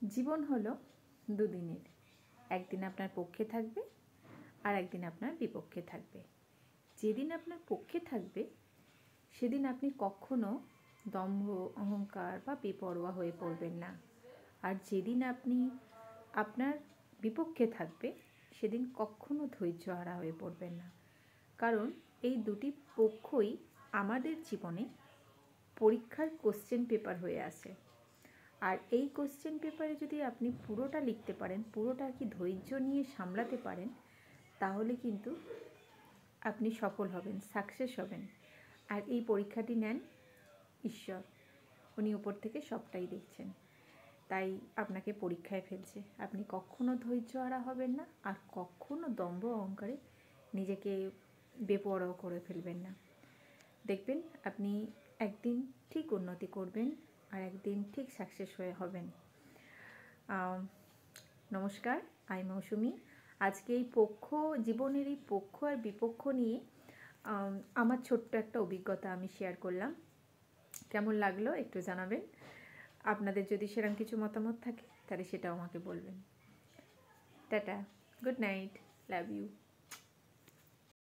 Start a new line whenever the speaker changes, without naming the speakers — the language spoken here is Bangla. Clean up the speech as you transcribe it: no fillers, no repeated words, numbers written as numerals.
জীবন হলো দুদিনের, একদিন আপনার পক্ষে থাকবে আর একদিন আপনার বিপক্ষে থাকবে। যেদিন আপনার পক্ষে থাকবে সেদিন আপনি কখনো দম্ভ, অহংকার বা বেপরোয়া হয়ে পড়বেন না। আর যেদিন আপনি আপনার বিপক্ষে থাকবে সেদিন কখনো ধৈর্যহারা হয়ে পড়বেন না। কারণ এই দুটি পক্ষই আমাদের জীবনে পরীক্ষার কোশ্চেন পেপার হয়ে আসে। আর এই কোশ্চেন পেপারে যদি আপনি পুরোটা লিখতে পারেন, পুরোটা কি ধৈর্য নিয়ে সামলাতে পারেন, তাহলে কিন্তু আপনি সফল হবেন, সাকসেস হবেন। আর এই পরীক্ষাটি নেন ঈশ্বর, উনি উপর থেকে সবটাই দেখছেন, তাই আপনাকে পরীক্ষায় ফেলছে। আপনি কখনো ধৈর্যহারা হবেন না, আর কখনো দম্ভ অহংকারে নিজেকে বেপরোয়া করে ফেলবেন না। দেখবেন আপনি একদিন ঠিক উন্নতি করবেন আর একদিন ঠিক সাকসেস হয়ে হবেন। নমস্কার, আমি মৌসুমি। আজকে এই জীবনের এই পক্ষ আর বিপক্ষ নিয়ে আমার ছোট্ট একটা অভিজ্ঞতা আমি শেয়ার করলাম। কেমন লাগলো একটু জানাবেন। আপনাদের যদি সেরকম কিছু মতামত থাকে তাহলে সেটাও আমাকে বলবেন। Tata, good night, love you.